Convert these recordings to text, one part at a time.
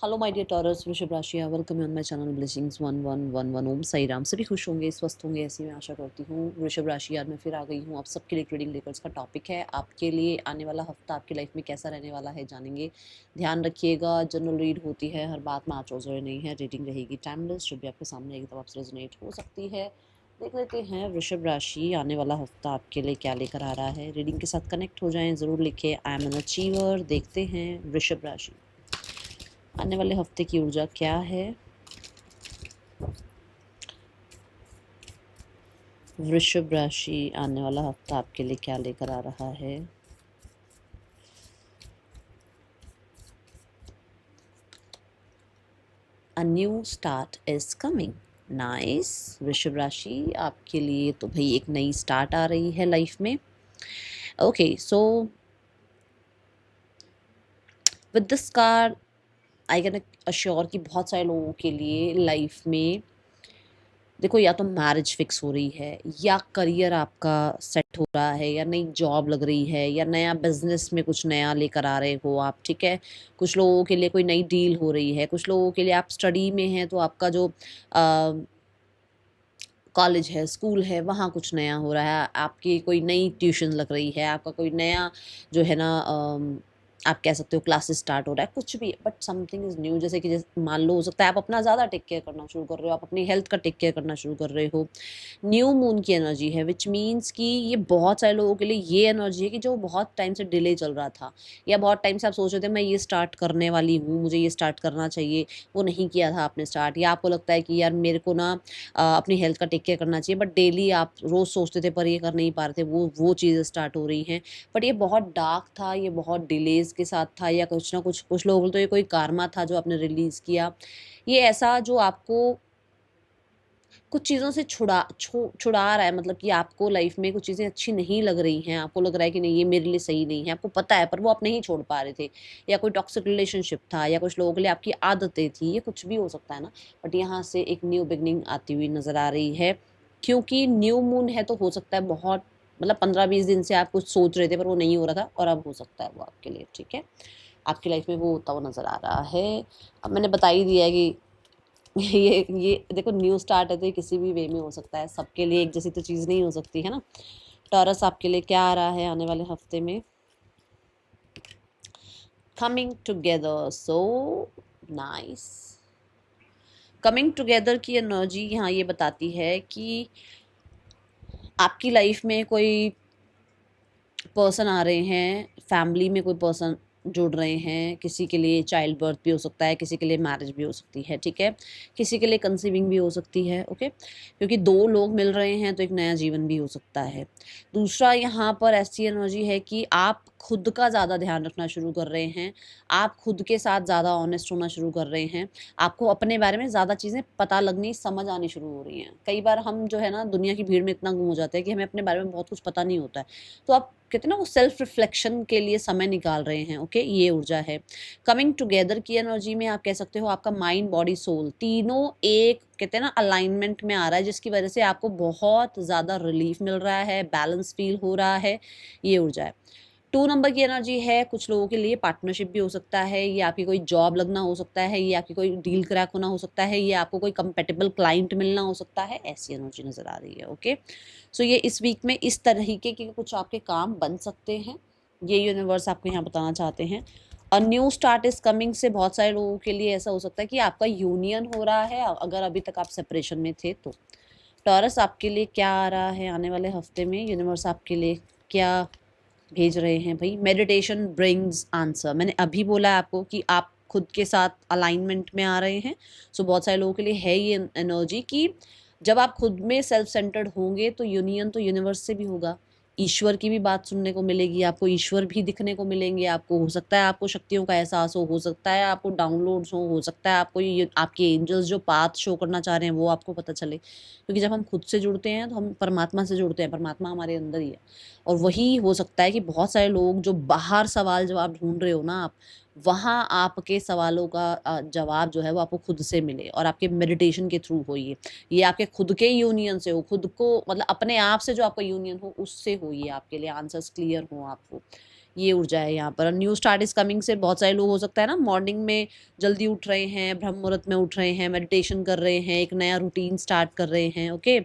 Hello my dear taurus, वृषभ राशि, welcome on my channel blessings 1111 ओम साई राम। सभी खुश होंगे, स्वस्थ होंगे, ऐसी मैं आशा करती हूँ। वृषभ राशि, आज मैं फिर आ गई हूँ आप सबके लिए रीडिंग लेकर। इसका टॉपिक है आपके लिए आने वाला हफ्ता आपकी लाइफ में कैसा रहने वाला है, जानेंगे। ध्यान रखिएगा, जनरल रीड होती है, हर बात मैच हो जाए नहीं है। रीडिंग रहेगी टाइमलेस, जब भी आपके सामने आएगी तब आपसे रेजोनेट हो सकती है। देख लेते हैं वृषभ राशि आने वाला हफ्ता आपके लिए क्या लेकर आ रहा है। रीडिंग के साथ कनेक्ट हो जाएं, ज़रूर लिखे आई एम एन अचीवर। देखते हैं वृषभ राशि आने वाले हफ्ते की ऊर्जा क्या है। वृषभ राशि आने वाला हफ्ता आपके लिए क्या लेकर आ रहा है। A new start is coming. Nice. वृषभ राशि आपके लिए तो भाई एक नई स्टार्ट आ रही है लाइफ में। Okay, so with this card I can assure कि बहुत सारे लोगों के लिए लाइफ में देखो, या तो मैरिज फिक्स हो रही है, या करियर आपका सेट हो रहा है, या नई जॉब लग रही है, या नया बिजनेस में कुछ नया लेकर आ रहे हो आप, ठीक है। कुछ लोगों के लिए कोई नई डील हो रही है, कुछ लोगों के लिए आप स्टडी में हैं तो आपका जो कॉलेज है, स्कूल है, वहाँ कुछ नया हो रहा है। आपकी कोई नई ट्यूशन लग रही है, आपका कोई नया जो है ना आप कह सकते हो क्लासेस स्टार्ट हो रहा है, कुछ भी, बट समथिंग इज़ न्यू। जैसे कि जैसे मान लो, हो सकता है आप अपना ज़्यादा टेक केयर करना शुरू कर रहे हो, आप अपनी हेल्थ का टेक केयर करना शुरू कर रहे हो। न्यू मून की एनर्जी है, विच मीन्स कि ये बहुत सारे लोगों के लिए ये एनर्जी है कि जो बहुत टाइम से डिले चल रहा था, या बहुत टाइम से आप सोच रहे थे मैं ये स्टार्ट करने वाली हूँ, मुझे ये स्टार्ट करना चाहिए, वो नहीं किया था आपने स्टार्ट। या आपको लगता है कि यार मेरे को ना अपनी हेल्थ का टेक केयर करना चाहिए, बट डेली आप रोज़ सोचते थे पर ये कर नहीं पा रहे थे, वो चीज़ें स्टार्ट हो रही हैं। बट ये बहुत डार्क था, ये बहुत डिलेज़ के साथ था, या कुछ ना कुछ लोगों को तो ये कोई कारमा था जो आपने रिलीज़ किया। ये ऐसा जो आपको कुछ चीज़ों से छुड़ा रहा है, मतलब कि आपको लाइफ में कुछ चीज़ें अच्छी नहीं लग रही हैं, आपको लग रहा है कि नहीं ये मेरे लिए सही नहीं है, आपको पता है पर वो आप नहीं छोड़ पा रहे थे। या कोई टॉक्सिक रिलेशनशिप था, या कुछ लोगों के लिए आपकी आदतें थी, ये कुछ भी हो सकता है ना। बट यहाँ से एक न्यू बिगनिंग आती हुई नज़र आ रही है, क्योंकि न्यू मून है तो हो सकता है बहुत, मतलब 15-20 दिन से आप कुछ सोच रहे थे पर वो नहीं हो रहा था, और अब हो सकता है वो आपके लिए, ठीक है। आपकी लाइफ में वो होता हुआ नज़र आ रहा है। अब मैंने बता ही दिया है कि ये देखो, न्यू स्टार्ट है तो ये किसी भी वे में हो सकता है, सबके लिए एक जैसी तो चीज़ नहीं हो सकती है ना। टॉरस आपके लिए क्या आ रहा है आने वाले हफ्ते में। Coming together, so nice. Coming together की एनर्जी यहाँ ये बताती है कि आपकी लाइफ में कोई पर्सन आ रहे हैं, फैमिली में कोई पर्सन जुड़ रहे हैं। किसी के लिए चाइल्ड बर्थ भी हो सकता है, किसी के लिए मैरिज भी हो सकती है, ठीक है। किसी के लिए कंसीविंग भी हो सकती है, ओके। क्योंकि दो लोग मिल रहे हैं तो एक नया जीवन भी हो सकता है। दूसरा, यहाँ पर ऐसी एनर्जी है कि आप खुद का ज़्यादा ध्यान रखना शुरू कर रहे हैं, आप खुद के साथ ज़्यादा ऑनेस्ट होना शुरू कर रहे हैं। आपको अपने बारे में ज़्यादा चीज़ें पता लगनी, समझ आनी शुरू हो रही हैं। कई बार हम जो है ना दुनिया की भीड़ में इतना गुम हो जाते हैं कि हमें अपने बारे में बहुत कुछ पता नहीं होता है। तो आप कहते हैं ना, वो सेल्फ रिफ्लेक्शन के लिए समय निकाल रहे हैं, ओके। ये ऊर्जा है। कमिंग टुगेदर की एनर्जी में आप कह सकते हो आपका माइंड, बॉडी, सोल तीनों एक कहते हैं ना अलाइनमेंट में आ रहा है, जिसकी वजह से आपको बहुत ज़्यादा रिलीफ मिल रहा है, बैलेंस फील हो रहा है। ये ऊर्जा है। 2 नंबर की एनर्जी है, कुछ लोगों के लिए पार्टनरशिप भी हो सकता है, ये आपकी कोई जॉब लगना हो सकता है, ये आपकी कोई डील क्रैक होना हो सकता है, ये आपको कोई कंपेटेबल क्लाइंट मिलना हो सकता है। ऐसी एनर्जी नज़र आ रही है, ओके। सो ये इस वीक में इस तरीके के कुछ आपके काम बन सकते हैं, ये यूनिवर्स आपको यहाँ बताना चाहते हैं। A new start is coming से बहुत सारे लोगों के लिए ऐसा हो सकता है कि आपका यूनियन हो रहा है, अगर अभी तक आप सेपरेशन में थे तो। टॉरस आपके लिए क्या आ रहा है आने वाले हफ्ते में, यूनिवर्स आपके लिए क्या भेज रहे हैं भाई। मेडिटेशन ब्रिंग्स आंसर, मैंने अभी बोला है आपको कि आप खुद के साथ अलाइनमेंट में आ रहे हैं। सो बहुत सारे लोगों के लिए है ये एनर्जी कि जब आप खुद में सेल्फ सेंटर्ड होंगे तो यूनियन तो यूनिवर्स से भी होगा, ईश्वर की भी बात सुनने को मिलेगी, आपको ईश्वर भी दिखने को मिलेंगे। आपको हो सकता है आपको शक्तियों का एहसास हो सकता है आपको डाउनलोड्स हो सकता है आपको ये आपके एंजल्स जो पाथ शो करना चाह रहे हैं वो आपको पता चले। क्योंकि जब हम खुद से जुड़ते हैं तो हम परमात्मा से जुड़ते हैं, परमात्मा हमारे अंदर ही है। और वही हो सकता है कि बहुत सारे लोग जो बाहर सवाल जवाब ढूंढ रहे हो ना आप, वहाँ आपके सवालों का जवाब जो है वो आपको खुद से मिले, और आपके मेडिटेशन के थ्रू हो ये आपके खुद के यूनियन से हो, खुद को मतलब अपने आप से जो आपका यूनियन हो उससे हो, ये आपके लिए आंसर्स क्लियर हो आपको। ये ऊर्जा है यहाँ पर। न्यू स्टार्ट इज कमिंग से बहुत सारे लोग हो सकता है ना मॉर्निंग में जल्दी उठ रहे हैं, ब्रह्म मुहूर्त में उठ रहे हैं, मेडिटेशन कर रहे हैं, एक नया रूटीन स्टार्ट कर रहे हैं। ओके,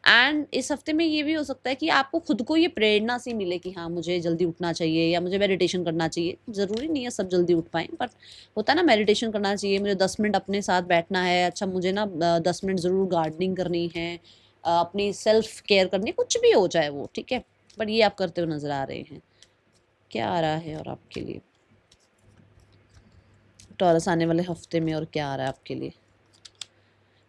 एंड इस हफ्ते में ये भी हो सकता है कि आपको खुद को ये प्रेरणा सी मिले कि हाँ मुझे जल्दी उठना चाहिए या मुझे मेडिटेशन करना चाहिए। ज़रूरी नहीं है सब जल्दी उठ पाएँ, बट होता है ना मेडिटेशन करना चाहिए, मुझे 10 मिनट अपने साथ बैठना है, अच्छा मुझे ना 10 मिनट ज़रूर गार्डनिंग करनी है, अपनी सेल्फ केयर करनी है, कुछ भी हो जाए वो, ठीक है। बट ये आप करते हुए नज़र आ रहे हैं। क्या आ रहा है और आपके लिए टॉरस आने वाले हफ्ते में, और क्या आ रहा है आपके लिए?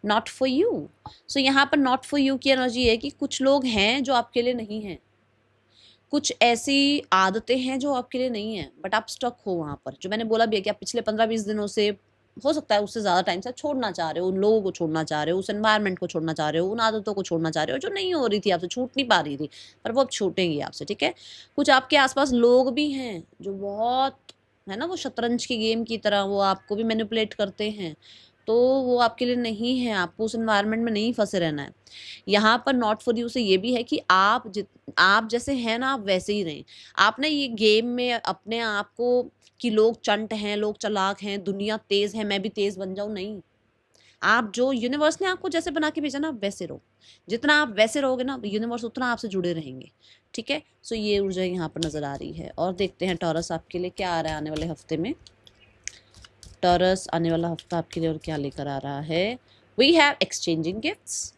Not for you. सो यहाँ पर नॉट फॉर यू की एनर्जी है कि कुछ लोग हैं जो आपके लिए नहीं हैं, कुछ ऐसी आदतें हैं जो आपके लिए नहीं है, बट आप स्टक हो वहाँ पर। जो मैंने बोला भी है कि आप पिछले 15-20 दिनों से, हो सकता है उससे ज़्यादा टाइम से, छोड़ना चाह रहे हो, उन लोगों को छोड़ना चाह रहे हो, उस एनवायरनमेंट को छोड़ना चाह रहे हो, उन आदतों को छोड़ना चाह रहे हो जो नहीं हो रही थी आपसे, छूट नहीं पा रही थी, पर वो अब छूटेंगी आपसे, ठीक है। कुछ आपके आसपास लोग भी हैं जो बहुत, है ना, वो शतरंज की गेम की तरह वो आपको भी मैनिपुलेट करते हैं, तो वो आपके लिए नहीं है, आपको उस एनवायरनमेंट में नहीं फंसे रहना है। यहाँ पर नॉट फॉर यू से ये भी है कि आप जैसे हैं ना, आप वैसे ही रहें। आप ना ये गेम में अपने आप को, कि लोग चंट हैं, लोग चालाक हैं, दुनिया तेज़ है, मैं भी तेज़ बन जाऊँ, नहीं। आप जो यूनिवर्स ने आपको जैसे बना के भेजा ना, आप वैसे रहो। जितना आप वैसे रहोगे ना, यूनिवर्स उतना आपसे जुड़े रहेंगे, ठीक है। सो ये ऊर्जा यहाँ पर नज़र आ रही है। और देखते हैं टॉरस आपके लिए क्या आ रहा है आने वाले हफ्ते में। टॉरस आने वाला हफ्ता आपके लिए और क्या लेकर आ रहा है? We have exchanging gifts.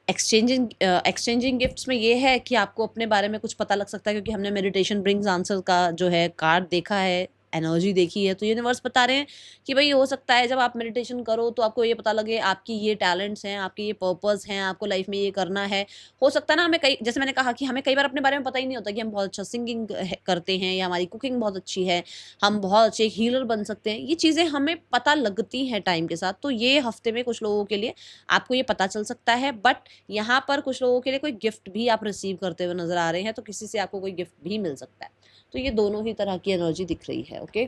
Exchanging gifts में ये है कि आपको अपने बारे में कुछ पता लग सकता है, क्योंकि हमने मेडिटेशन ब्रिंग्स आंसर का जो है कार्ड देखा है, एनर्जी देखी है, तो यूनिवर्स बता रहे हैं कि भाई हो सकता है जब आप मेडिटेशन करो तो आपको ये पता लगे आपकी ये टैलेंट्स हैं, आपके ये पर्पस हैं, आपको लाइफ में ये करना है। हो सकता है ना, हमें कई, जैसे मैंने कहा कि हमें कई बार अपने बारे में पता ही नहीं होता कि हम बहुत अच्छा सिंगिंग करते हैं, या हमारी कुकिंग बहुत अच्छी है, हम बहुत अच्छे हीलर बन सकते हैं। ये चीज़ें हमें पता लगती हैं टाइम के साथ। तो ये हफ्ते में कुछ लोगों के लिए आपको ये पता चल सकता है, बट यहाँ पर कुछ लोगों के लिए कोई गिफ्ट भी आप रिसीव करते हुए नजर आ रहे हैं, तो किसी से आपको कोई गिफ्ट भी मिल सकता है। तो ये दोनों ही तरह की एनर्जी दिख रही है। Okay,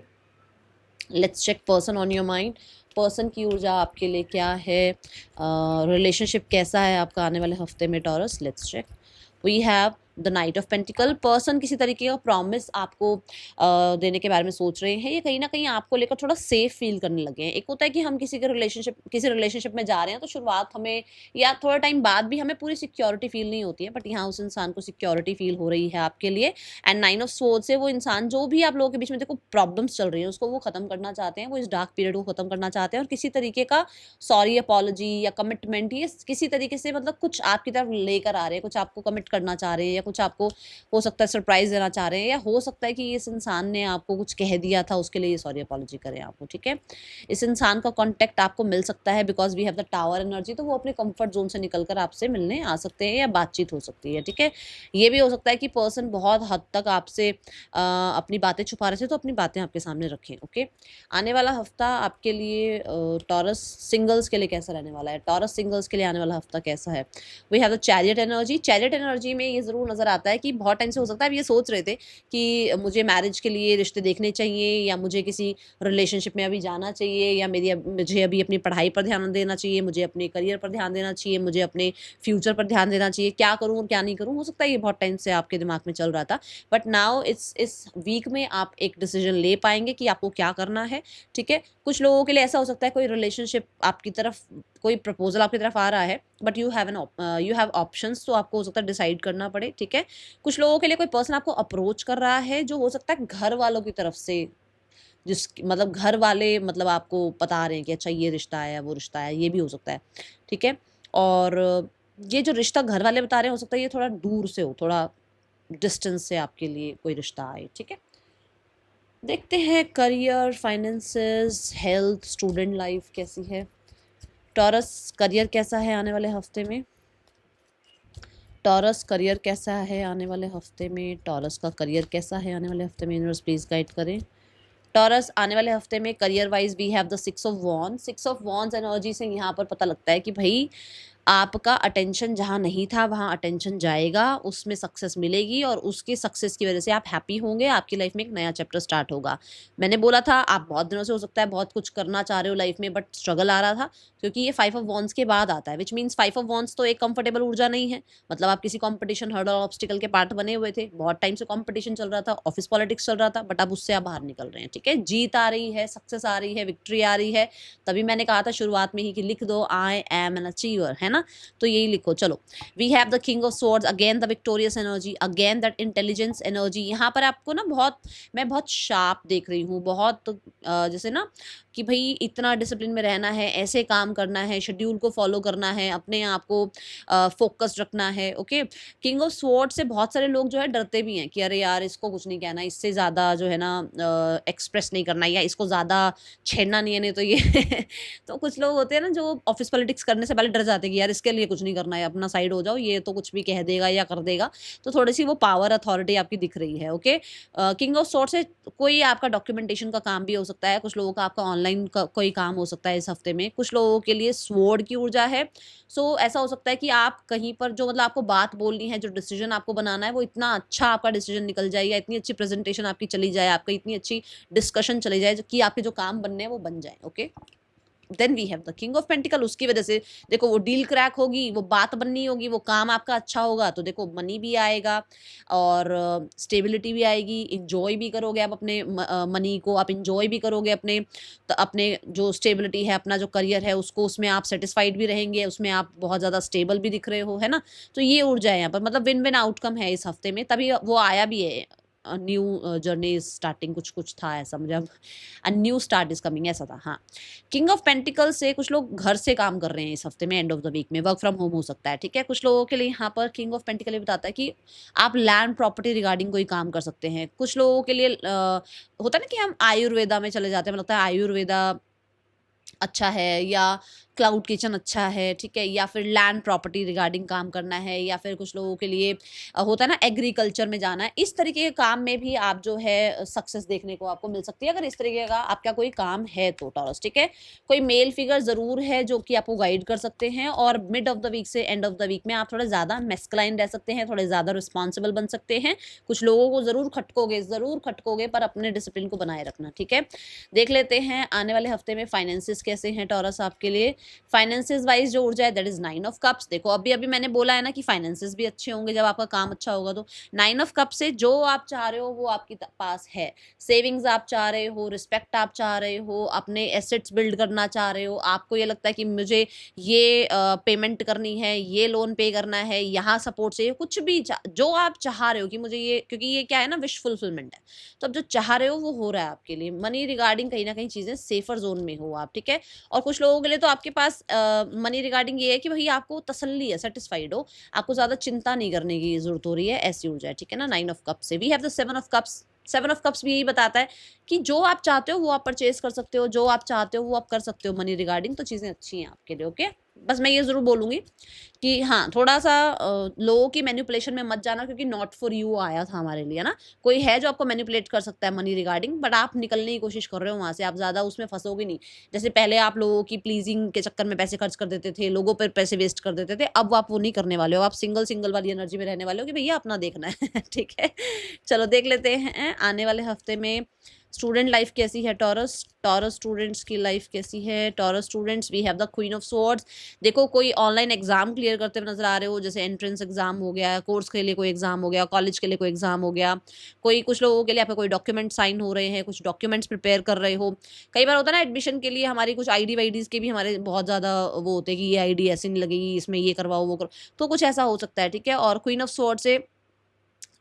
let's check person on your mind. Person की ऊर्जा आपके लिए क्या है, रिलेशनशिप कैसा है आपका आने वाले हफ्ते में Taurus? Let's check. We have the knight of pentacle. Person किसी तरीके का प्रॉमिस आपको देने के बारे में सोच रहे हैं, ये कहीं ना कहीं आपको लेकर थोड़ा सेफ फील करने लगे हैं। एक होता है कि हम किसी रिलेशनशिप में जा रहे हैं, तो शुरुआत हमें या थोड़ा टाइम बाद भी हमें पूरी सिक्योरिटी फील नहीं होती है, बट यहाँ उस इंसान को सिक्योरिटी फील हो रही है आपके लिए। एंड 9 ऑफ स्वॉर्ड्स से वो इंसान, जो भी आप लोगों के बीच में देखो प्रॉब्लम्स चल रही हैं, उसको वो खत्म करना चाहते हैं, वो इस डार्क पीरियड को खत्म करना चाहते हैं, और किसी तरीके का सॉरी, अपॉलॉजी या कमिटमेंट, ये किसी तरीके से मतलब कुछ आपकी तरफ लेकर आ रहे हैं, कुछ आपको कमिट करना चाह रहे हैं, या कुछ आपको हो सकता है सरप्राइज देना चाह रहे हैं, या हो सकता है कि इस इंसान ने आपको कुछ कह दिया था, उसके लिए सॉरी अपॉलॉजी करें आपको, ठीक है। इस इंसान का कांटेक्ट आपको मिल सकता है, because we have the tower energy, तो वो अपने कंफर्ट जोन से निकलकर आपसे मिलने आ सकते हैं, या बातचीत हो सकती है, ठीक है। ये भी हो सकता है कि पर्सन बहुत हद तक आपसे अपनी बातें छुपा रहे थे, तो अपनी बातें आपके सामने रखें। ओके, आने वाला हफ्ता आपके लिए टॉरस सिंगल्स के लिए कैसा रहने वाला है? टॉरस सिंगल्स के लिए आने वाला हफ्ता कैसा है? We have the chariot energy. Chariot energy में ये ज़रूर नज़र आता है कि बहुत टाइम से हो सकता है आप ये सोच रहे थे कि मुझे मैरिज के लिए रिश्ते देखने चाहिए, या मुझे किसी रिलेशनशिप में अभी जाना चाहिए, या मुझे अभी अपनी पढ़ाई पर ध्यान देना चाहिए, मुझे अपने करियर पर ध्यान देना चाहिए, मुझे अपने फ्यूचर पर ध्यान देना चाहिए, क्या करूँ और क्या नहीं करूँ। हो सकता है ये बहुत टाइम से आपके दिमाग में चल रहा था, बट नाउ इस वीक में आप एक डिसीजन ले पाएंगे कि आपको क्या करना है, ठीक है। कुछ लोगों के लिए ऐसा हो सकता है कोई रिलेशनशिप आपकी तरफ, कोई प्रपोजल आपकी तरफ आ रहा है, बट यू हैव ऑप्शंस, तो आपको हो सकता है डिसाइड करना पड़े, ठीक है। कुछ लोगों के लिए कोई पर्सन आपको अप्रोच कर रहा है, जो हो सकता है घर वालों की तरफ से, जिस मतलब घर वाले मतलब आपको बता रहे हैं कि अच्छा ये रिश्ता है, वो रिश्ता है, ये भी हो सकता है, ठीक है। और ये जो रिश्ता घर वाले बता रहे हैं, हो सकता है ये थोड़ा दूर से हो, थोड़ा डिस्टेंस से आपके लिए कोई रिश्ता आए, ठीक है। देखते हैं career, finances, health, student life कैसी है। टॉरस करियर कैसा है आने वाले हफ्ते में? टॉरस करियर कैसा है आने वाले हफ्ते में? टॉरस का करियर कैसा है आने वाले हफ्ते में? यूनिवर्स प्लीज गाइड करें। टॉरस आने वाले हफ्ते में career wise we have the 6 of wands. 6 of wands energy से यहाँ पर पता लगता है कि भाई आपका अटेंशन जहाँ नहीं था वहाँ अटेंशन जाएगा, उसमें सक्सेस मिलेगी और उसके सक्सेस की वजह से आप हैप्पी होंगे, आपकी लाइफ में एक नया चैप्टर स्टार्ट होगा। मैंने बोला था आप बहुत दिनों से हो सकता है बहुत कुछ करना चाह रहे हो लाइफ में, बट स्ट्रगल आ रहा था, क्योंकि ये 5 ऑफ वॉन्ड्स के बाद आता है, विच मीन्स 5 ऑफ वॉन्ड्स तो एक कंफर्टेबल ऊर्जा नहीं है। मतलब आप किसी कंपटीशन, हर्डल, ऑब्स्टिकल के पार्ट बने हुए थे, बहुत टाइम से कंपटीशन चल रहा था, ऑफिस पॉलिटिक्स चल रहा था, बट अब उससे आप बाहर निकल रहे हैं। ठीक है, जीत आ रही है, सक्सेस आ रही है, विक्ट्री आ रही है। तभी मैंने कहा था शुरुआत में ही कि लिख दो आई एम एन अचीवर, है ना, तो यही लिखो। चलो, we have the king of swords, again the victorious energy, again that intelligence energy. यहाँ पर आपको ना मैं बहुत शार्प देख रही हूँ, बहुत जैसे ना कि भाई इतना डिसिप्लिन में रहना है, ऐसे काम करना है, शेड्यूल को फॉलो करना है, अपने आप को फोकस्ड रखना है। ओके, किंग ऑफ स्वॉर्ड से बहुत सारे लोग जो है डरते भी हैं कि अरे यार इसको कुछ नहीं कहना, इससे ज़्यादा जो है ना एक्सप्रेस नहीं करना, या इसको ज़्यादा छेड़ना नहीं है, नहीं तो ये तो कुछ लोग होते हैं ना जो ऑफिस पॉलिटिक्स करने से पहले डर जाते हैं कि यार इसके लिए कुछ नहीं करना है, अपना साइड हो जाओ, ये तो कुछ भी कह देगा या कर देगा। तो थोड़ी सी वो पावर अथॉरिटी आपकी दिख रही है। ओके, किंग ऑफ स्वॉर्ड से कोई आपका डॉक्यूमेंटेशन का काम भी हो सकता है, कुछ लोगों का आपका ऑनलाइन कोई काम हो सकता है इस हफ्ते में, कुछ लोगों के लिए स्वॉर्ड की ऊर्जा है। सो ऐसा हो सकता है कि आप कहीं पर जो मतलब आपको बात बोलनी है, जो डिसीजन आपको बनाना है, वो इतना अच्छा आपका डिसीजन निकल जाए, या इतनी अच्छी प्रेजेंटेशन आपकी चली जाए, आपकी इतनी अच्छी डिस्कशन चली जाए कि आपके जो काम बनने हैं वो बन जाए। Okay, then we have the king of pentacle, उसकी वजह से देखो वो डील क्रैक होगी, वो बात बननी होगी, वो काम आपका अच्छा होगा, तो देखो मनी भी आएगा और स्टेबिलिटी भी आएगी, इंजॉय भी करोगे आप अपने मनी को, आप इंजॉय भी करोगे अपने, तो अपने जो स्टेबिलिटी है, अपना जो करियर है उसको, उसमें आप सेटिस्फाइड भी रहेंगे, उसमें आप बहुत ज़्यादा स्टेबल भी दिख रहे हो, है ना। तो ये ऊर्जा है यहाँ पर, मतलब विन विन आउटकम है इस हफ्ते में, तभी वो आया भी है। न्यू जर्नी इज स्टार्टिंग, कुछ कुछ था ऐसा मुझे, अब a new start is coming ऐसा था। हाँ, किंग ऑफ पेंटिकल से कुछ लोग घर से काम कर रहे हैं इस हफ्ते में, एंड ऑफ द वीक में वर्क फ्रॉम होम हो सकता है। ठीक है, कुछ लोगों के लिए यहाँ पर किंग ऑफ पेंटिकल ये बताता है कि आप लैंड प्रॉपर्टी रिगार्डिंग कोई काम कर सकते हैं। कुछ लोगों के लिए होता है ना कि हम आयुर्वेदा में चले जाते हैं, मतलब लगता है आयुर्वेदा अच्छा है, या क्लाउड किचन अच्छा है, ठीक है, या फिर लैंड प्रॉपर्टी रिगार्डिंग काम करना है, या फिर कुछ लोगों के लिए होता है ना एग्रीकल्चर में जाना है। इस तरीके के काम में भी आप जो है सक्सेस देखने को आपको मिल सकती है, अगर इस तरीके का आपका कोई काम है तो टॉरस। ठीक है, कोई मेल फिगर ज़रूर है जो कि आपको गाइड कर सकते हैं, और मिड ऑफ द वीक से एंड ऑफ द वीक में आप थोड़ा ज़्यादा मैस्कुलाइन रह सकते हैं, थोड़े ज़्यादा रिस्पॉन्सिबल बन सकते हैं। कुछ लोगों को ज़रूर खटकोगे, पर अपने डिसिप्लिन को बनाए रखना। ठीक है, देख लेते हैं आने वाले हफ्ते में फाइनेंसिस कैसे हैं टॉरस आपके लिए। फाइनेंसिस वाइज जो ऊर्जा है दैट इज 9 ऑफ कप्स। देखो अभी अभी मैंने बोला है ना कि फाइनेंसिस भी अच्छे होंगे जब आपका काम अच्छा होगा, तो 9 ऑफ कप से जो आप चाह रहे हो वो आपके पास है। सेविंग्स आप चाह रहे हो, रिस्पेक्ट आप चाह रहे हो, अपने एसेट्स बिल्ड करना चाह रहे हो, आपको ये लगता है कि मुझे ये पेमेंट करनी है, ये लोन पे करना है, यहाँ सपोर्ट चाहिए, कुछ भी जो आप चाह रहे हो कि मुझे ये, क्योंकि ये क्या है ना विश फुलफिलमेंट है, तो अब जो चाह रहे हो वो हो रहा है आपके लिए। मनी रिगार्डिंग कहीं ना कहीं चीजें सेफर जोन में हो आप। ठीक है, और कुछ लोगों के लिए तो आपके पास मनी रिगार्डिंग ये है कि भाई आपको तसल्ली है, सेटिस्फाइड हो, आपको ज्यादा चिंता नहीं करने की जरूरत हो रही है, ऐसी ऊर्जा है। ठीक है ना, 9 ऑफ कप से we have the 7 of cups. 7 of cups भी यही बताता है कि जो आप चाहते हो वो आप परचेज कर सकते हो, जो आप चाहते हो वो आप कर सकते हो मनी रिगार्डिंग, तो चीजें अच्छी हैं आपके लिए। ओके, बस मैं ये जरूर बोलूंगी कि हाँ थोड़ा सा लोगों की मैनिपुलेशन में मत जाना, क्योंकि नॉट फॉर यू आया था हमारे लिए ना, कोई है जो आपको मैनिपुलेट कर सकता है मनी रिगार्डिंग, बट आप निकलने की कोशिश कर रहे हो वहां से, आप ज्यादा उसमें फंसोगे नहीं। जैसे पहले आप लोगों की प्लीजिंग के चक्कर में पैसे खर्च कर देते थे, लोगों पर पैसे वेस्ट कर देते थे, अब आप वो नहीं करने वाले हो, आप सिंगल सिंगल वाली एनर्जी में रहने वाले हो कि भैया अपना देखना है। ठीक है, चलो देख लेते हैं आने वाले हफ्ते में स्टूडेंट लाइफ कैसी है टॉरस। टॉरस स्टूडेंट्स की लाइफ कैसी है। Taurus students we have the queen of swords. देखो कोई ऑनलाइन एग्जाम क्लियर करते हुए नजर आ रहे हो, जैसे एंट्रेंस एग्जाम हो गया, कोर्स के लिए कोई एग्जाम हो गया, कॉलेज के लिए कोई एग्जाम हो गया, कोई कुछ लोगों के लिए आपके कोई डॉक्यूमेंट साइन हो रहे हैं, कुछ डॉक्यूमेंट्स प्रिपेयर कर रहे हो। कई बार होता है ना एडमिशन के लिए हमारी कुछ आईडी वाईडीज के भी हमारे बहुत ज़्यादा वो होते हैं कि ये आईडी ऐसे नहीं लगेगी, इसमें ये करवाओ वो करो, तो कुछ ऐसा हो सकता है। ठीक है, और क्वीन ऑफ स्वॉर्ड से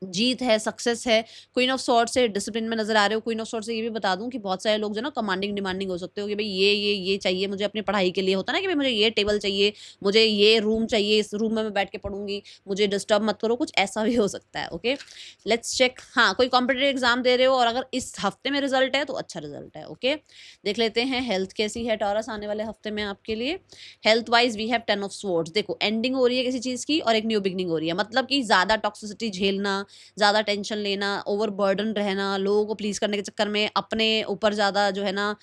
जीत है, सक्सेस है। क्वीन ऑफ सॉर्ड से डिसिप्लिन में नजर आ रहे हो। क्वीन ऑफ सॉर्ड से ये भी बता दूं कि बहुत सारे लोग जो ना कमांडिंग डिमांडिंग हो सकते हो कि भाई ये चाहिए मुझे अपनी पढ़ाई के लिए, होता ना कि भाई मुझे ये टेबल चाहिए, मुझे ये रूम चाहिए, इस रूम में मैं बैठ के पढ़ूंगी, मुझे डिस्टर्ब मत करो, कुछ ऐसा भी हो सकता है। Okay, let's check. हाँ, कोई कॉम्पिटेटिव एग्जाम दे रहे हो और अगर इस हफ्ते में रिजल्ट है तो अच्छा रिजल्ट है। ओके, देख लेते हैं हेल्थ कैसी है टॉरस आने वाले हफ्ते में आपके लिए। Health wise we have 10 of swords. देखो एंडिंग हो रही है किसी चीज की और एक न्यू बिगनिंग हो रही है, मतलब कि ज्यादा टॉक्सिसिटी झेलना, ज़्यादा टेंशन लेना, ओवर बर्डन रहना, लोगों को प्लीज़ करने के चक्कर में अपने ऊपर ज़्यादा जो है ना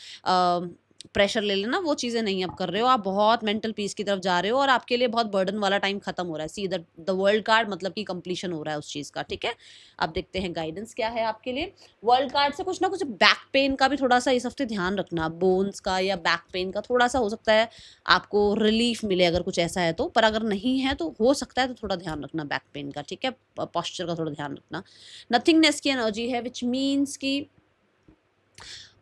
प्रेशर ले लेना, वो चीज़ें नहीं आप कर रहे हो, आप बहुत मेंटल पीस की तरफ जा रहे हो और आपके लिए बहुत बर्डन वाला टाइम खत्म हो रहा है। सी द वर्ल्ड कार्ड मतलब कि कंप्लीशन हो रहा है उस चीज़ का, ठीक है। अब देखते हैं गाइडेंस क्या है आपके लिए। वर्ल्ड कार्ड से कुछ ना कुछ बैक पेन का भी थोड़ा सा इस हफ्ते ध्यान रखना, बोन्स का या बैक पेन का थोड़ा सा हो सकता है आपको रिलीफ मिले अगर कुछ ऐसा है तो, पर अगर नहीं है तो हो सकता है तो थोड़ा ध्यान रखना बैक पेन का, ठीक है। पॉस्चर का थोड़ा ध्यान रखना। नथिंगनेस की एनर्जी है विच मीन्स कि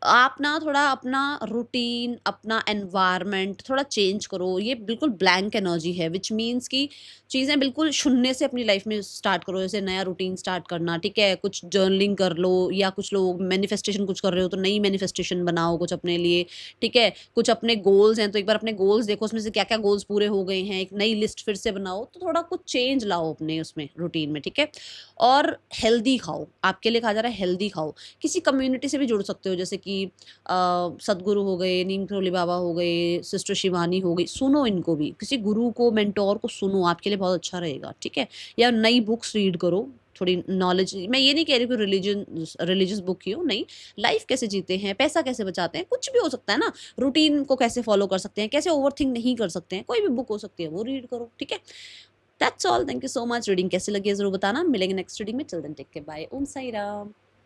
आप ना थोड़ा अपना रूटीन, अपना एनवायरनमेंट थोड़ा चेंज करो। ये बिल्कुल ब्लैंक एनर्जी है विच मीन्स कि चीज़ें बिल्कुल शून्य से अपनी लाइफ में स्टार्ट करो, जैसे नया रूटीन स्टार्ट करना, ठीक है। कुछ जर्नलिंग कर लो या कुछ लोग मैनिफेस्टेशन कुछ कर रहे हो तो नई मैनिफेस्टेशन बनाओ कुछ अपने लिए, ठीक है। कुछ अपने गोल्स हैं तो एक बार अपने गोल्स देखो, उसमें से क्या क्या गोल्स पूरे हो गए हैं, एक नई लिस्ट फिर से बनाओ, तो थोड़ा कुछ चेंज लाओ अपने उसमें रूटीन में, ठीक है। और हेल्दी खाओ, आपके लिए कहा जा रहा है हेल्दी खाओ। किसी कम्युनिटी से भी जुड़ सकते हो, जैसे कि सदगुरु हो गए, नीम करोली बाबा हो गए, सिस्टर शिवानी हो गई, सुनो इनको भी, किसी गुरु को, मेंटोर को सुनो, आपके लिए बहुत अच्छा रहेगा, ठीक है। या नई बुक्स रीड करो, थोड़ी नॉलेज। मैं ये नहीं कह रही कि रिलीजियस बुक ही हो, नहीं। लाइफ कैसे जीते हैं, पैसा कैसे बचाते हैं, कुछ भी हो सकता है ना। रूटीन को कैसे फॉलो कर सकते हैं, कैसे ओवरथिंक नहीं कर सकते हैं, कोई भी बुक हो सकती है, वो रीड करो, ठीक है। That's all. Thank you so much. Reading कैसे लगी है जरूर बताना। मिलेंगे नेक्स्ट रीडिंग में। Chill then take care, bye. Om Sai Ram.